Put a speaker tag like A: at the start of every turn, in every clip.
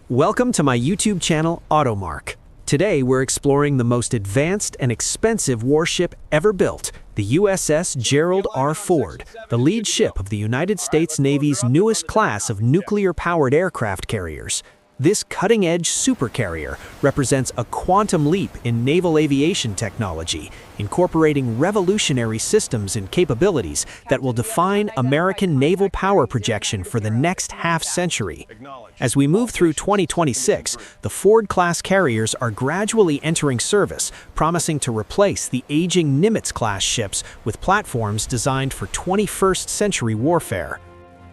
A: Welcome to my YouTube channel, AutoMark. Today we're exploring the most advanced and expensive warship ever built, the USS Gerald R. Ford, the lead ship of the United States Navy's newest class of nuclear-powered aircraft carriers. This cutting-edge supercarrier represents a quantum leap in naval aviation technology, incorporating revolutionary systems and capabilities that will define American naval power projection for the next half-century. As we move through 2026, the Ford-class carriers are gradually entering service, promising to replace the aging Nimitz-class ships with platforms designed for 21st-century warfare.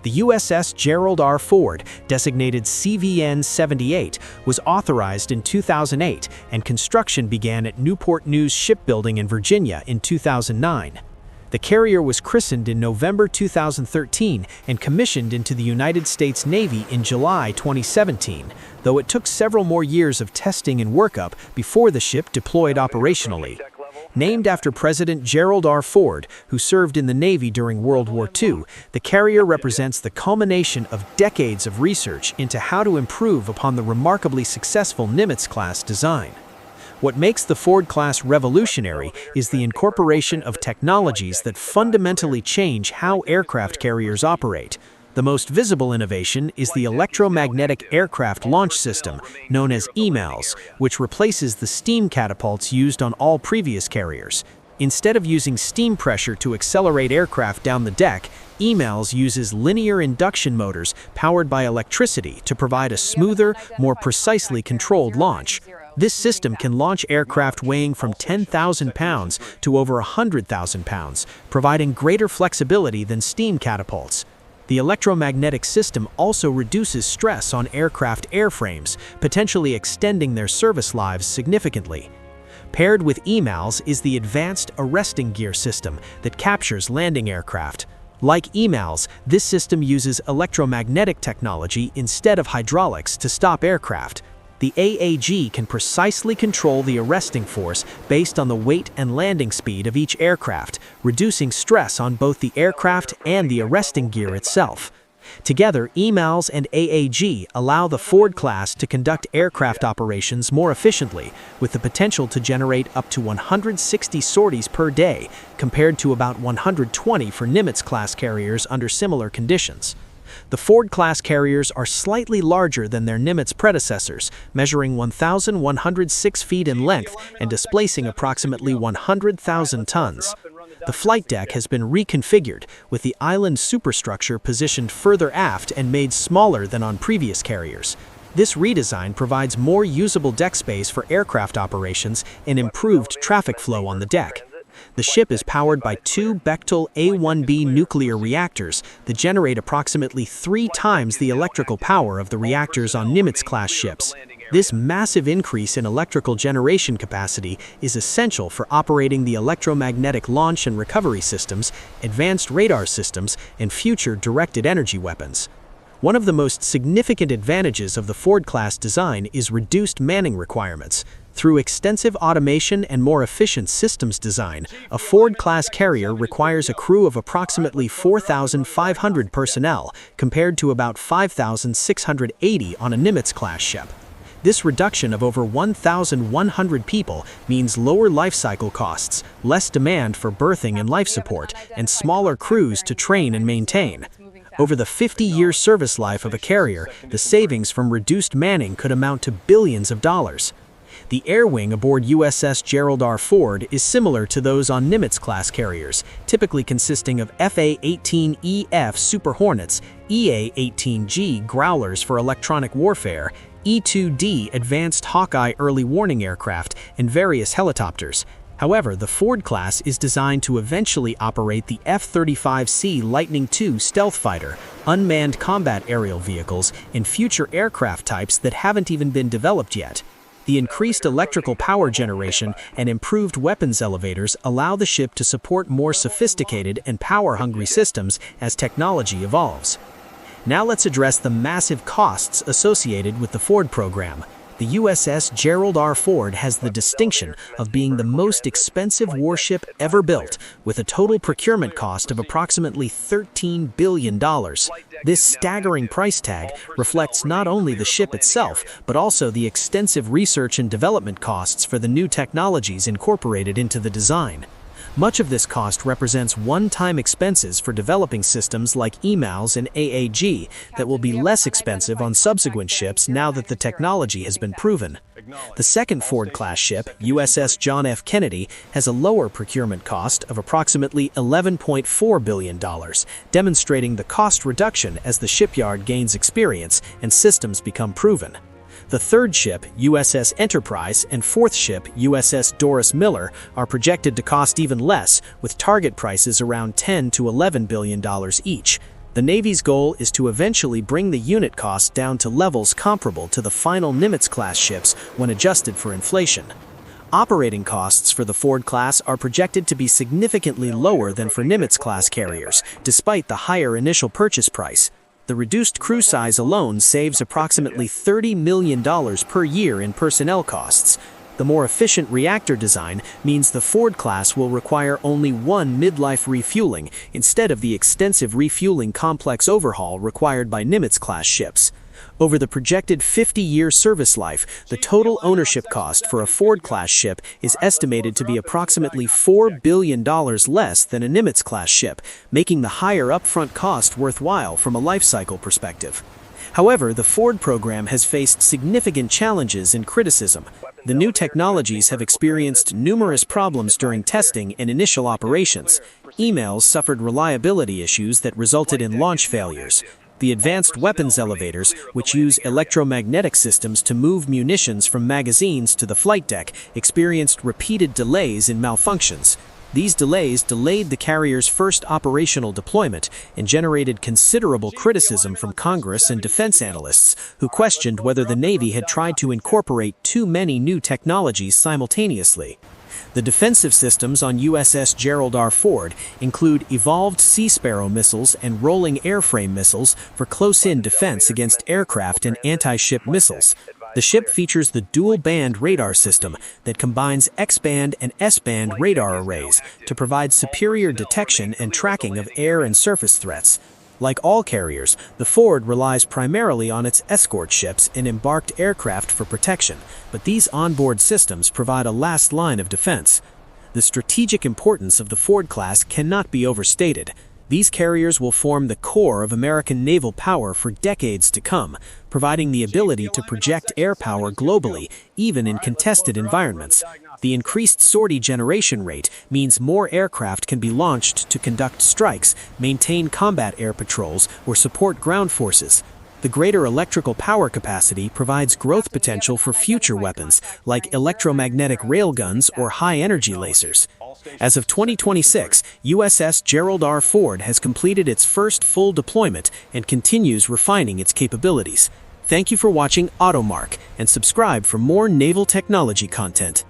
A: The USS Gerald R. Ford, designated CVN-78, was authorized in 2008, and construction began at Newport News Shipbuilding in Virginia in 2009. The carrier was christened in November 2013 and commissioned into the United States Navy in July 2017, though it took several more years of testing and workup before the ship deployed operationally. Named after President Gerald R. Ford, who served in the Navy during World War II, the carrier represents the culmination of decades of research into how to improve upon the remarkably successful Nimitz-class design. What makes the Ford-class revolutionary is the incorporation of technologies that fundamentally change how aircraft carriers operate. The most visible innovation is the electromagnetic aircraft launch system, known as EMALS, which replaces the steam catapults used on all previous carriers. Instead of using steam pressure to accelerate aircraft down the deck, EMALS uses linear induction motors powered by electricity to provide a smoother, more precisely controlled launch. This system can launch aircraft weighing from 10,000 pounds to over 100,000 pounds, providing greater flexibility than steam catapults. The electromagnetic system also reduces stress on aircraft airframes, potentially extending their service lives significantly. Paired with EMALS is the advanced arresting gear system that captures landing aircraft. Like EMALS, this system uses electromagnetic technology instead of hydraulics to stop aircraft. The AAG can precisely control the arresting force based on the weight and landing speed of each aircraft, reducing stress on both the aircraft and the arresting gear itself. Together, EMALS and AAG allow the Ford class to conduct aircraft operations more efficiently, with the potential to generate up to 160 sorties per day, compared to about 120 for Nimitz-class carriers under similar conditions. The Ford-class carriers are slightly larger than their Nimitz predecessors, measuring 1,106 feet in length and displacing approximately 100,000 tons. The flight deck has been reconfigured, with the island superstructure positioned further aft and made smaller than on previous carriers. This redesign provides more usable deck space for aircraft operations and improved traffic flow on the deck. The ship is powered by two Bechtel A1B nuclear reactors that generate approximately 3 times the electrical power of the reactors on Nimitz-class ships. This massive increase in electrical generation capacity is essential for operating the electromagnetic launch and recovery systems, advanced radar systems, and future directed energy weapons. One of the most significant advantages of the Ford-class design is reduced manning requirements. Through extensive automation and more efficient systems design, a Ford-class carrier requires a crew of approximately 4,500 personnel, compared to about 5,680 on a Nimitz-class ship. This reduction of over 1,100 people means lower life cycle costs, less demand for berthing and life support, and smaller crews to train and maintain. Over the 50-year service life of a carrier, the savings from reduced manning could amount to billions of dollars. The air wing aboard USS Gerald R. Ford is similar to those on Nimitz-class carriers, typically consisting of FA-18EF Super Hornets, EA-18G Growlers for electronic warfare, E-2D Advanced Hawkeye early warning aircraft, and various helicopters. However, the Ford class is designed to eventually operate the F-35C Lightning II stealth fighter, unmanned combat aerial vehicles, and future aircraft types that haven't even been developed yet. The increased electrical power generation and improved weapons elevators allow the ship to support more sophisticated and power-hungry systems as technology evolves. Now let's address the massive costs associated with the Ford program. The USS Gerald R. Ford has the distinction of being the most expensive warship ever built, with a total procurement cost of approximately $13 billion. This staggering price tag reflects not only the ship itself, but also the extensive research and development costs for the new technologies incorporated into the design. Much of this cost represents one-time expenses for developing systems like EMALS and AAG that will be less expensive on subsequent ships now that the technology has been proven. The second Ford-class ship, USS John F. Kennedy, has a lower procurement cost of approximately $11.4 billion, demonstrating the cost reduction as the shipyard gains experience and systems become proven. The third ship, USS Enterprise, and fourth ship, USS Doris Miller, are projected to cost even less, with target prices around $10 to $11 billion each. The Navy's goal is to eventually bring the unit cost down to levels comparable to the final Nimitz-class ships when adjusted for inflation. Operating costs for the Ford class are projected to be significantly lower than for Nimitz-class carriers, despite the higher initial purchase price. The reduced crew size alone saves approximately $30 million per year in personnel costs. The more efficient reactor design means the Ford class will require only one midlife refueling instead of the extensive refueling complex overhaul required by Nimitz-class ships. Over the projected 50-year service life, the total ownership cost for a Ford-class ship is estimated to be approximately $4 billion less than a Nimitz-class ship, making the higher upfront cost worthwhile from a life cycle perspective. However, the Ford program has faced significant challenges and criticism. The new technologies have experienced numerous problems during testing and initial operations. EMALS suffered reliability issues that resulted in launch failures. The advanced weapons elevators, which use electromagnetic systems to move munitions from magazines to the flight deck, experienced repeated delays and malfunctions. These delays delayed the carrier's first operational deployment and generated considerable criticism from Congress and defense analysts, who questioned whether the Navy had tried to incorporate too many new technologies simultaneously. The defensive systems on USS Gerald R. Ford include evolved Sea Sparrow missiles and rolling airframe missiles for close-in defense against aircraft and anti-ship missiles. The ship features the dual-band radar system that combines X-band and S-band radar arrays to provide superior detection and tracking of air and surface threats. Like all carriers, the Ford relies primarily on its escort ships and embarked aircraft for protection, but these onboard systems provide a last line of defense. The strategic importance of the Ford class cannot be overstated. These carriers will form the core of American naval power for decades to come, providing the ability to project air power globally, even in contested environments. The increased sortie generation rate means more aircraft can be launched to conduct strikes, maintain combat air patrols, or support ground forces. The greater electrical power capacity provides growth potential for future weapons, like electromagnetic railguns or high-energy lasers. As of 2026, USS Gerald R. Ford has completed its first full deployment and continues refining its capabilities. Thank you for watching AutoMark, and subscribe for more naval technology content.